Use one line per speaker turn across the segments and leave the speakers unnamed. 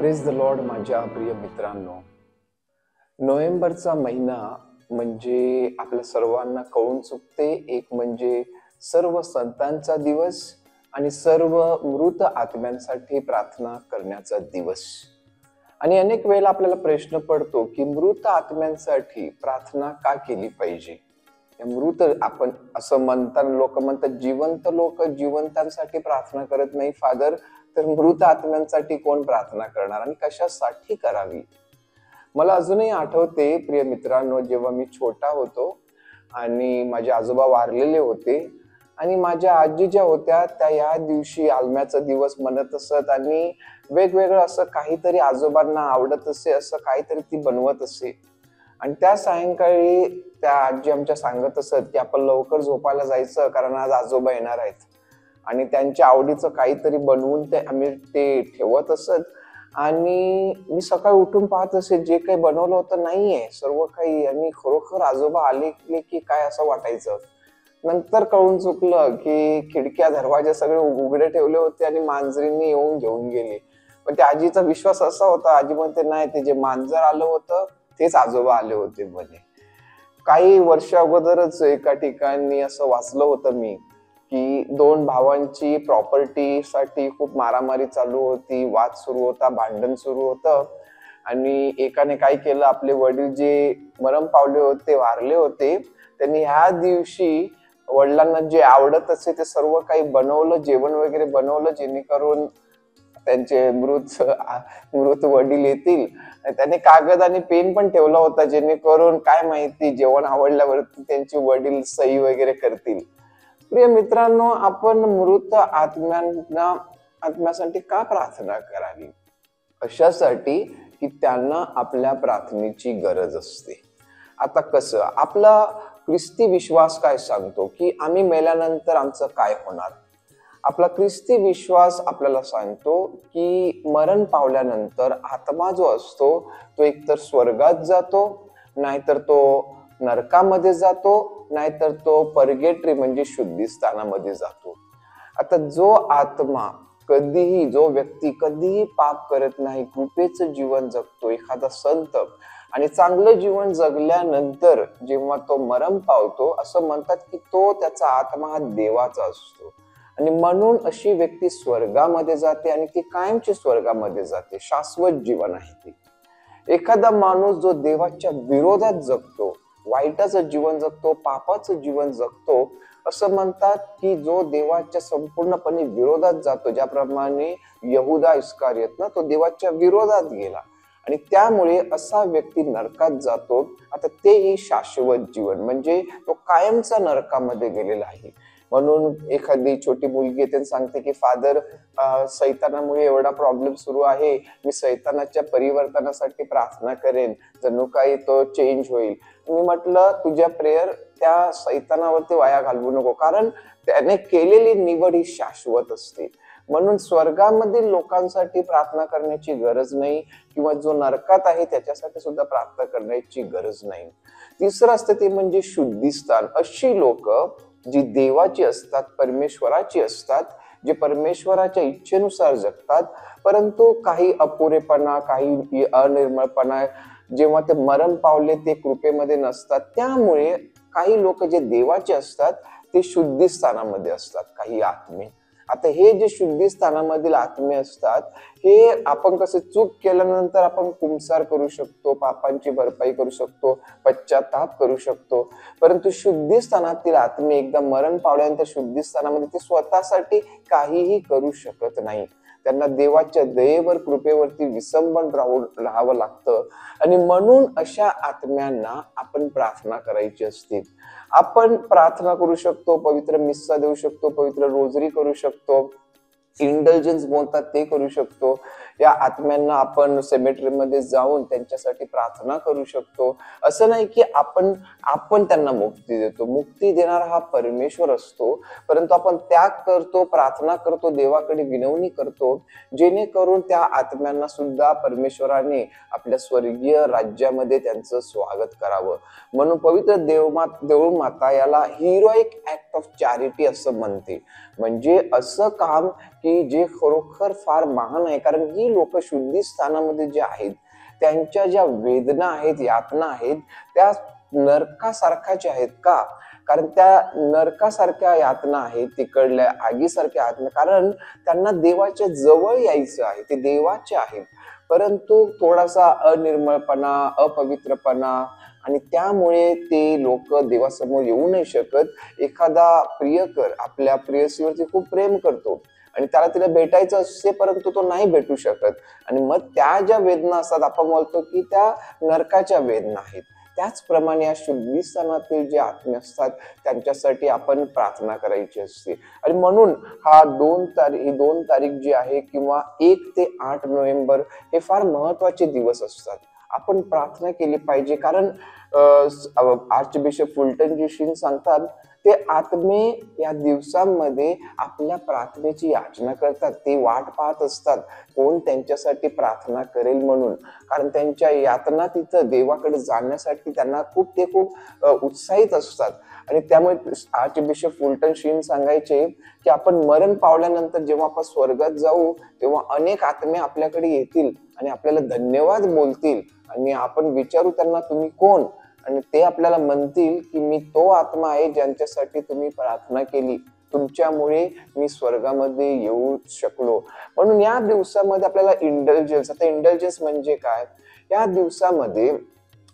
Praise the Lord माझ्या प्रिय मित्रांनो, नोव्हेंबरचा महिना म्हणजे आपल्या सर्वांना कळून चुकते. एक म्हणजे सर्व संतांचा दिवस आणि सर्व मृत आत्म्यांसाठी प्रार्थना करण्याचा दिवस. आणि अनेक वेळेला आपल्याला प्रश्न पडतो की मृत आत्म्यांसाठी प्रार्थना का केली पाहिजे. मृत आपण असं म्हणताना लोक म्हणतात जिवंत लोक जिवंतांसाठी प्रार्थना करत नाही फादर, तर मृत आत्म्यांसाठी कोण प्रार्थना करणार आणि कशासाठी करावी. मला अजूनही आठवते प्रिय मित्रांनो, जेव्हा मी छोटा होतो आणि माझे आजोबा वारलेले होते आणि माझ्या आजी ज्या होत्या त्या या दिवशी आलम्याचा दिवस म्हणत असत आणि वेगवेगळं असं काहीतरी आजोबांना आवडत असे, असं काहीतरी ती बनवत असे. आणि त्या सायंकाळी त्या आजी आमच्या सांगत असत की आपण लवकर झोपायला जायचं, कारण आज आजोबा येणार आहेत. आणि त्यांच्या आवडीचं काहीतरी बनवून ते आम्ही ते ठेवत असत. आणि मी सकाळी उठून पाहत असे जे काही बनवलं होतं नाहीये सर्व काही, आणि खरोखर आजोबा आले की काय असं वाटायचं. नंतर कळून चुकलं की खिडक्या दरवाजे सगळे उघडे ठेवले होते आणि मांजरींनी येऊन घेऊन गेले. पण त्या आजीचा विश्वास असा होता, आजी म्हणते नाही, ते जे मांजर आलं होतं तेच आजोबा आले होते म्हणे. काही वर्ष अगोदरच एका ठिकाणी असं वाचलं होतं मी की दोन भावांची प्रॉपर्टी साठी खूप मारामारी चालू होती, वाद सुरू होता, भांडण सुरू होतं. आणि एकाने काय केलं, आपले वडील जे मरण पावले होते, वारले होते, त्यांनी ह्या दिवशी वडिलांना जे आवडत असे ते सर्व काही बनवलं, जेवण वगैरे बनवलं, जेणेकरून त्यांचे मृत वडील येतील. त्याने कागद आणि पेन पण ठेवला होता, जेणेकरून काय माहिती जेवण आवडल्यावरती त्यांचे वडील सही वगैरे करतील. प्रिय मित्रांनो, आपण मृत आत्म्यासाठी का प्रार्थना करावी? अशासाठी की त्यांना आपल्या प्रार्थनेची गरज असते. आता कसं, आपला ख्रिस्ती विश्वास काय सांगतो की आम्ही मेल्यानंतर आमचं काय होणार. आपला ख्रिस्ती विश्वास आपल्याला सांगतो की मरण पावल्यानंतर आत्मा जो असतो तो एकतर स्वर्गात जातो, नाहीतर तो नरकामध्ये जातो, नाहीतर तो पर्गेटरी म्हणजे शुद्धिस्थानामध्ये जातो. आता जो आत्मा कधीही, जो व्यक्ती कधीही पाप करत नाही, कृपेचं जीवन जगतो, एखादा संत, आणि चांगलं जीवन जगल्यानंतर जेव्हा तो मरण पावतो, असं म्हणतात की तो त्याचा आत्मा हा देवाचा असतो. आणि म्हणून अशी व्यक्ती स्वर्गामध्ये जाते आणि ती कायमची स्वर्गामध्ये जाते, शाश्वत जीवन आहे ती. एखादा माणूस जो देवाच्या विरोधात जगतो, वाईटाचं जीवन जगतो, पापाचं जीवन जगतो, असं म्हणतात की जो देवाच्या संपूर्णपणे विरोधात जातो, ज्याप्रमाणे यहुदा इस्कारियत ना, तो देवाच्या विरोधात गेला आणि त्यामुळे असा व्यक्ती नरकात जातो. आता तेही शाश्वत जीवन म्हणजे तो कायमचा नरकामध्ये गेलेला आहे. म्हणून एखादी छोटी मुलगी त्यांना सांगते की फादर, सैतानामुळे एवढा प्रॉब्लेम सुरू आहे, मी सैतानाच्या परिवर्तनासाठी प्रार्थना करेन, जणू काही तो चेंज होईल. मी म्हटलं तुझ्या प्रेयर त्या सैतानावरती वाया घालवू नको, कारण त्याने केलेली निवड ही शाश्वत असते. म्हणून स्वर्गामधील लोकांसाठी प्रार्थना करण्याची गरज नाही, किंवा जो नरकात आहे त्याच्यासाठी सुद्धा प्रार्थना करण्याची गरज नाही. तिसरं असतं ते म्हणजे शुद्धिस्थान. अशी लोक जी देवाची असतात, परमेश्वराची असतात, जे परमेश्वराच्या इच्छेनुसार जगतात, परंतु काही अपुरेपणा, काही अनिर्मळपणा, जेव्हा ते मरण पावले ते कृपेमध्ये नसतात, त्यामुळे काही लोक जे देवाचे असतात ते शुद्धी स्थानामध्ये असतात, काही आत्मे. आता हे जे शुद्धी स्थानामधील आत्मे असतात, हे आपण कसं चूक केल्यानंतर आपण कुंसार करू शकतो, पापांची भरपाई करू शकतो, पश्चाताप करू शकतो, परंतु शुद्धी स्थानातील आत्मे एकदा मरण पावल्यानंतर शुद्धी स्थानामध्ये ते स्वतःसाठी काहीही करू शकत नाही. त्यांना देवाच्या दयेवर, कृपेवरती विसंबन राहावं लागतं. आणि म्हणून अशा आत्म्यांना आपण प्रार्थना करायची असते. आपण प्रार्थना करू शकतो, पवित्र मिस्सा देऊ शकतो, पवित्र रोजरी करू शकतो, इंडल्जन्स बोलतात ते करू शकतो. या आत्म्यांना आपण सेमेटरीमध्ये जाऊन त्यांच्यासाठी प्रार्थना करू शकतो. असं नाही की आपण त्यांना मुक्ती देतो, मुक्ती देणारा हा परमेश्वर असतो, परंतु आपण त्याग करतो, प्रार्थना करतो, देवाकडे विनवणी करतो, जेणेकरून त्या आत्म्यांना सुद्धा परमेश्वराने आपल्या स्वर्गीय राज्यामध्ये त्यांचं स्वागत करावं. म्हणून पवित्र देवमाता याला heroic act act of charity असं म्हणते. म्हणजे असं काम की जे खरोखर फार महान आहे. कारण ही लोक शुद्धी स्थानामध्ये जे आहेत त्यांच्या ज्या वेदना आहेत, यातना आहेत, त्या नरकासारख्याच्या आहेत. का? कारण त्या नरकासारख्या यातना आहेत, तिकडल्या आगीसारख्या यातना, कारण त्यांना देवाच्या जवळ यायचं आहे, ते देवाचे आहेत, परंतु थोडासा अनिर्मळपणा, अपवित्रपणा, आणि त्यामुळे ते लोक देवासमोर येऊ नाही शकत. एखादा प्रियकर आपल्या प्रेयसीवरती खूप प्रेम करतो आणि त्याला तिला भेटायचं असते, परंतु तो नाही भेटू शकत, आणि मग त्या ज्या वेदना असतात आपण बोलतो की त्या नरकाच्या वेदना आहेत. त्याचप्रमाणे या शुद्धी स्थानातील जे आत्मे असतात त्यांच्यासाठी आपण प्रार्थना करायची असते. आणि म्हणून ही 2 तारीख जी आहे किंवा 1 ते 8 नोव्हेंबर हे फार महत्वाचे दिवस असतात. आपण प्रार्थना केली पाहिजे. कारण आर्चबिशप फुलटन जी सांगतात ते आत्मे या दिवसांमध्ये आपल्या प्रार्थनेची याचना करतात. ते वाट पाहत असतात कोण त्यांच्यासाठी प्रार्थना करेल म्हणून. कारण त्यांच्या यातना तिथं देवाकडे जाण्यासाठी त्यांना खूप उत्साहित असतात. आणि त्यामुळे आर्चबिशप फुलटन सांगायचे की आपण मरण पावल्यानंतर जेव्हा आपण स्वर्गात जाऊ तेव्हा अनेक आत्मे आपल्याकडे येतील आणि आपल्याला धन्यवाद बोलतील, आणि आपण विचारू त्यांना तुम्ही कोण, आणि ते आपल्याला म्हणतील की मी तो आत्मा आहे ज्यांच्यासाठी तुम्ही प्रार्थना केली, तुमच्यामुळे मी स्वर्गामध्ये येऊ शकलो. म्हणून या दिवसामध्ये आपल्याला इंडल्जन्स, आता इंडल्जन्स म्हणजे काय, या दिवसामध्ये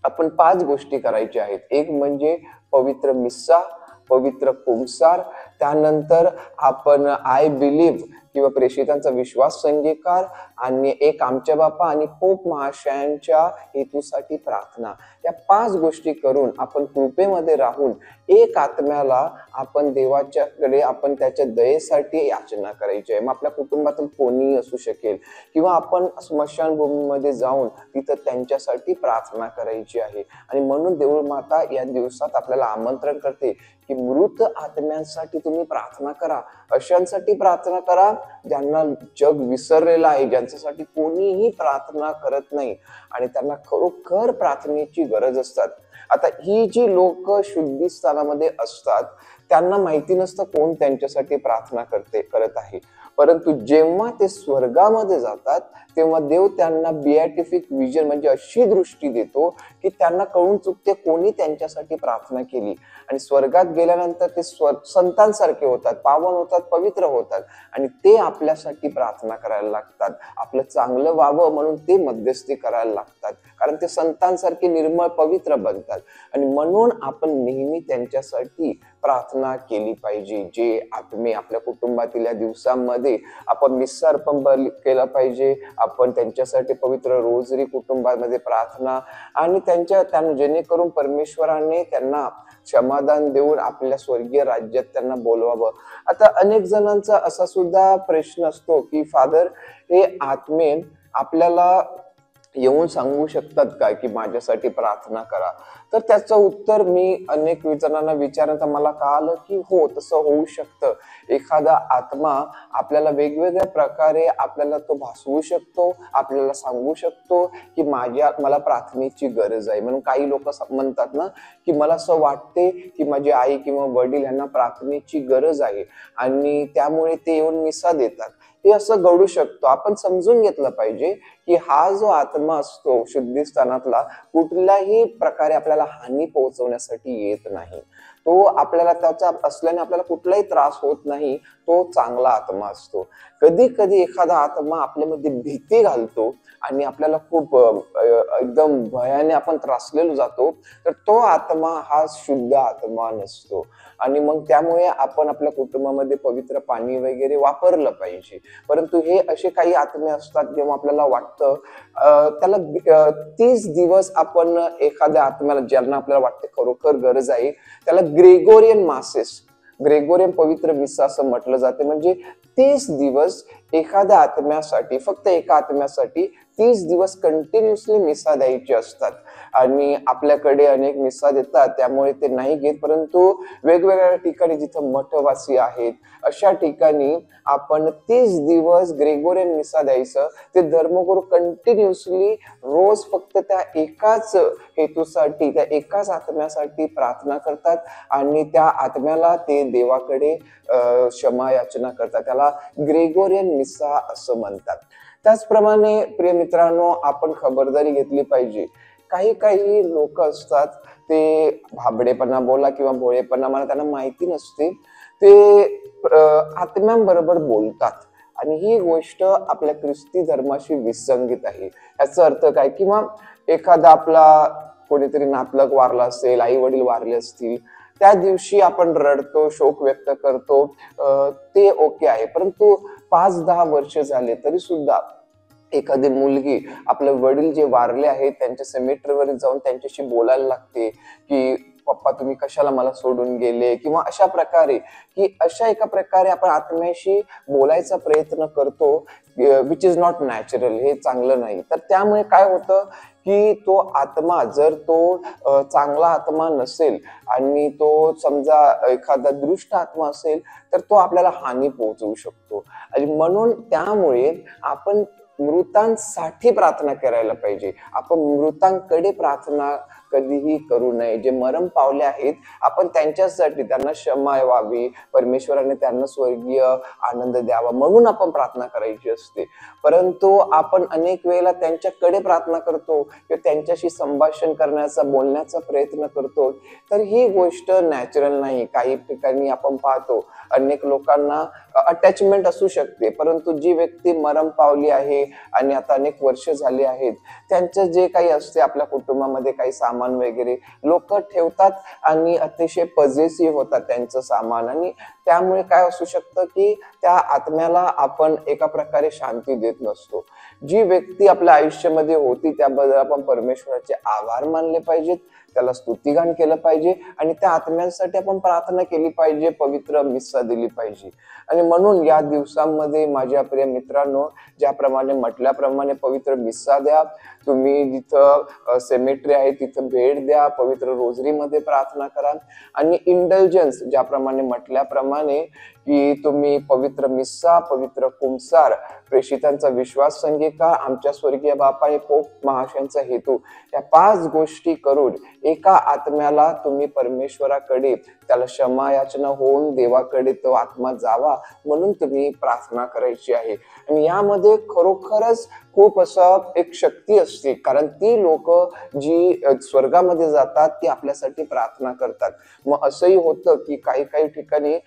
आपण 5 गोष्टी करायच्या आहेत. एक म्हणजे पवित्र मिस्सा, पवित्र पुंसार, त्यानंतर आपण आय बिलीव्ह किंवा प्रेषितांचा विश्वास अंगीकार, आणि एक आमच्या बापा आणि पोप महाशयांच्या हेतूसाठी प्रार्थना. या 5 गोष्टी करून आपण कृपेमध्ये राहून एक आत्म्याला आपण देवाच्याकडे आपण त्याच्या दयेसाठी याचना करायची आहे. मग आपल्या कुटुंबातील कोणीही असू शकेल, किंवा आपण स्मशानभूमीमध्ये जाऊन तिथं त्यांच्यासाठी प्रार्थना करायची आहे. आणि म्हणून देऊळ माता या दिवसात आपल्याला आमंत्रण करते की मृत आत्म्यांसाठी तुम्ही प्रार्थना करा, अशांसाठी प्रार्थना करा ज्यांना जग विसरलेलं आहे, ज्यांच्यासाठी कोणीही प्रार्थना करत नाही आणि त्यांना खरोखर प्रार्थनेची गरज असतात. आता ही जी लोक शुद्धी स्थानामध्ये असतात त्यांना माहिती नसतं कोण त्यांच्यासाठी प्रार्थना करत आहे, परंतु जेव्हा ते स्वर्गामध्ये जातात तेव्हा देव त्यांना बिएटिफिक विजन म्हणजे अशी दृष्टी देतो की त्यांना कळून चुकते कोणी त्यांच्यासाठी प्रार्थना केली, आणि स्वर्गात गेल्यानंतर ते संतांसारखे होतात, पावन होतात, पवित्र होतात, आणि ते आपल्यासाठी प्रार्थना करायला लागतात. आपलं चांगलं व्हावं म्हणून ते मध्यस्थी करायला लागतात, कारण ते संतांसारखे निर्मळ पवित्र बनतात. आणि म्हणून आपण नेहमी त्यांच्यासाठी प्रार्थना केली पाहिजे. जे आत्मे आपल्या कुटुंबातील या दिवसांमध्ये आपण मिस्सा अर्पण केला पाहिजे, आपण त्यांच्यासाठी पवित्र रोजरी कुटुंबामध्ये प्रार्थना, आणि त्यांना जेणेकरून परमेश्वराने त्यांना क्षमादान देऊन आपल्या स्वर्गीय राज्यात त्यांना बोलवावं. आता अनेक जणांचा असा सुद्धा प्रश्न असतो की फादर, हे आत्मे आपल्याला येऊन सांगू शकतात का की माझ्यासाठी प्रार्थना करा? तर त्याचं उत्तर मी अनेक जणांना विचारता मला कळालं की हो, तसं होऊ शकतं. एखादा आत्मा आपल्याला वेगवेगळ्या प्रकारे आपल्याला तो भासवू शकतो, आपल्याला सांगू शकतो की मला प्रार्थनेची गरज आहे. म्हणून काही लोक म्हणतात ना की मला असं वाटते की माझी आई किंवा वडील यांना प्रार्थनेची गरज आहे आणि त्यामुळे ते येऊन मिसा देतात. हे असं घडू शकतो. आपण समजून घेतलं पाहिजे की हा जो आत्मा असतो शुद्धी स्थानातला कुठल्याही प्रकारे आपल्याला हानी पोहोचवण्यासाठी येत नाही. तो आपल्याला त्याचा असल्याने आपल्याला कुठलाही त्रास होत नाही. तो चांगला आत्मा असतो. कधी कधी एखादा आत्मा आपल्यामध्ये भीती घालतो आणि आपल्याला खूप एकदम भयाने आपण त्रासलेलो जातो, तर तो आत्मा हा शुद्ध आत्मा नसतो. आणि मग त्यामुळे आपण आपल्या कुटुंबामध्ये पवित्र पाणी वगैरे वापरलं पाहिजे. परंतु हे असे काही आत्मे असतात जेव्हा आपल्याला वाटतं त्याला 30 दिवस आपण एखाद्या आत्म्याला ज्यांना आपल्याला वाटते खरोखर गरज आहे त्याला ग्रेगोरियन मासेस, ग्रेगोरियन पवित्र मिसा असं म्हटलं जाते. म्हणजे 30 दिवस एखाद्या आत्म्यासाठी, फक्त एका आत्म्यासाठी 30 दिवस कंटिन्युअसली मिसा द्यायचे असतात. आणि आपल्याकडे अनेक मिसा देतात, त्यामुळे ते नाही घेत. परंतु वेगवेगळ्या ठिकाणी जिथं मठवासी आहेत अशा ठिकाणी आपण 30 दिवस ग्रेगोरियन मिसा द्यायचं. ते धर्मगुरू कंटिन्युअसली रोज फक्त त्या एकाच हेतूसाठी, त्या एकाच आत्म्यासाठी प्रार्थना करतात आणि त्या आत्म्याला ते देवाकडे क्षमा याचना करतात. त्याला ग्रेगोरियन मिसा असं म्हणतात. त्याचप्रमाणे प्रिय मित्रांनो, आपण खबरदारी घेतली पाहिजे. काही काही लोक असतात, ते भाबडेपणा बोला किंवा भोळेपणा मला त्यांना माहिती नसते, ते आत्म्यांबरोबर बोलतात आणि ही गोष्ट आपल्या ख्रिस्ती धर्माशी विसंगत आहे. याचा अर्थ काय? किंवा एखादा आपला कोणीतरी नातलग वारला असेल, आई वडील वारले असतील, त्या दिवशी आपण रडतो, शोक व्यक्त करतो, ते ओके आहे. परंतु 5-10 वर्ष झाले तरी सुद्धा एखादी मुलगी आपले वडील जे वारले आहेत त्यांच्या सेमेटरीवर जाऊन त्यांच्याशी बोलायला लागते की पप्पा तुम्ही कशाला मला सोडून गेले, किंवा अशा प्रकारे की अशा एका प्रकारे आपण आत्म्याशी बोलायचा प्रयत्न करतो, विच इज नॉट नॅचरल. हे चांगलं नाही. तर त्यामुळे काय होतं की तो आत्मा, जर तो चांगला आत्मा नसेल आणि तो समजा एखादा दृष्ट आत्मा असेल तर तो आपल्याला हानी पोहोचवू शकतो. आणि म्हणून त्यामुळे आपण मृतांसाठी प्रार्थना करायला पाहिजे. आपण मृतांकडे प्रार्थना कधीही करू नये. जे मरण पावले आहेत आपण त्यांच्यासाठी, त्यांना क्षमा व्हावी, परमेश्वराने त्यांना स्वर्गीय आनंद द्यावा म्हणून आपण प्रार्थना करायची असते. परंतु आपण अनेक वेळेला त्यांच्याकडे प्रार्थना करतो किंवा त्यांच्याशी संभाषण करण्याचा, बोलण्याचा प्रयत्न करतो, तर ही गोष्ट नॅचरल नाही. काही ठिकाणी आपण पाहतो अनेक लोकांना अटॅचमेंट असू शकते, परंतु जी व्यक्ती मरण पावली आहे आणि आता अनेक वर्ष झाली आहेत, त्यांचं जे काही असते आपल्या कुटुंबामध्ये काही सामान वगैरे लोक ठेवतात आणि अतिशय पॉझेसिव्ह होतात त्यांचं सामान, आणि त्यामुळे काय असू शकतं की त्या आत्म्याला आपण एका प्रकारे शांती देत नसतो. जी व्यक्ती आपल्या आयुष्यामध्ये होती त्याबद्दल आपण परमेश्वराचे आभार मानले पाहिजेत, त्याला स्तुतिगान केलं पाहिजे आणि त्या आत्म्यांसाठी आपण प्रार्थना केली पाहिजे, पवित्र मिसा दिली पाहिजे. आणि म्हणून या दिवसांमध्ये माझ्या प्रिय मित्रांनो, ज्याप्रमाणे म्हटल्याप्रमाणे पवित्र मिसा द्या. तुम्ही जिथं सेमेटरी आहे तिथं भेट द्या, पवित्र रोजरीमध्ये प्रार्थना करा आणि इंडल्जन्स ज्याप्रमाणे म्हटल्याप्रमाणे की तुम्ही पवित्र मिसा, पवित्र कुंसार, प्रेषितांचा विश्वास संगीकार, आमच्या स्वर्गीय बापा हे पोप महाशयांचा हेतू, या 5 गोष्टी करून एका आत्म्याला तुम्ही परमेश्वराकडे त्याला क्षमा याचना होऊन देवाकडे तो आत्मा जावा म्हणून तुम्ही प्रार्थना करायची आहे. आणि यामध्ये खरोखरच खूप असं एक शक्ती असते, कारण ती लोक जी स्वर्गामध्ये जातात ती आपल्यासाठी प्रार्थना करतात. मग असंही होतं की काही काही ठिकाणी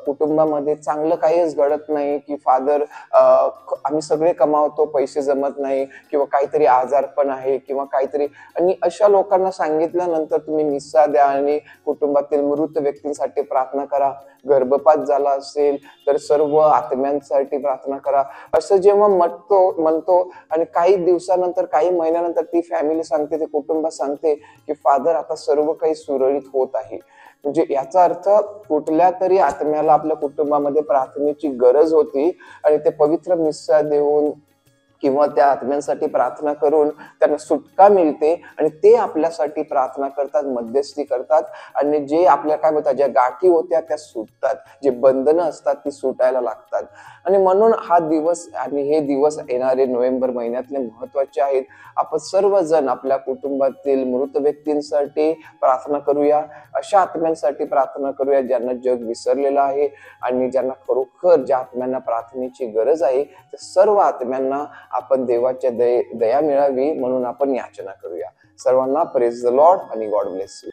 कुटुंबामध्ये चांगलं काहीच घडत नाही की फादर आम्ही सगळे कमावतो, पैसे जमत नाही, किंवा काहीतरी आजारपण आहे किंवा काहीतरी, आणि अशा लोकांना सांगितल्यानंतर तुम्ही मिसा द्या आणि कुटुंबातील मृत व्यक्तींसाठी प्रार्थना करा. गर्भपात झाला असेल तर सर्व आत्म्यांसाठी प्रार्थना करा, असं जेव्हा म्हणतो आणि काही दिवसानंतर, काही महिन्यानंतर ती फॅमिली सांगते, ते कुटुंब सांगते की फादर आता सर्व काही सुरळीत होत आहे. म्हणजे याचा अर्थ कुठल्या तरी आत्म्याला आपल्या कुटुंबामध्ये प्रार्थनेची गरज होती आणि ते पवित्र मिसा देऊन किंवा त्या आत्म्यांसाठी प्रार्थना करून त्यांना सुटका मिळते आणि ते आपल्यासाठी प्रार्थना करतात, मध्यस्थी करतात आणि जे आपल्या काय म्हणतात ज्या गाठी होत्या त्या सुटतात, जे बंधनं असतात ती सुटायला लागतात. आणि म्हणून हा दिवस आणि हे दिवस येणारे नोव्हेंबर महिन्यातले महत्वाचे आहेत. आपण सर्वजण आपल्या कुटुंबातील मृत व्यक्तींसाठी प्रार्थना करूया, अशा आत्म्यांसाठी प्रार्थना करूया ज्यांना जग विसरलेलं आहे आणि ज्यांना खरोखर ज्या आत्म्यांना प्रार्थनेची गरज आहे त्या सर्व आत्म्यांना आपण देवाच्या दया मिळावी म्हणून आपण याचना करूया. सर्वांना प्रेज द लॉर्ड आणि गॉड ब्लेस यू.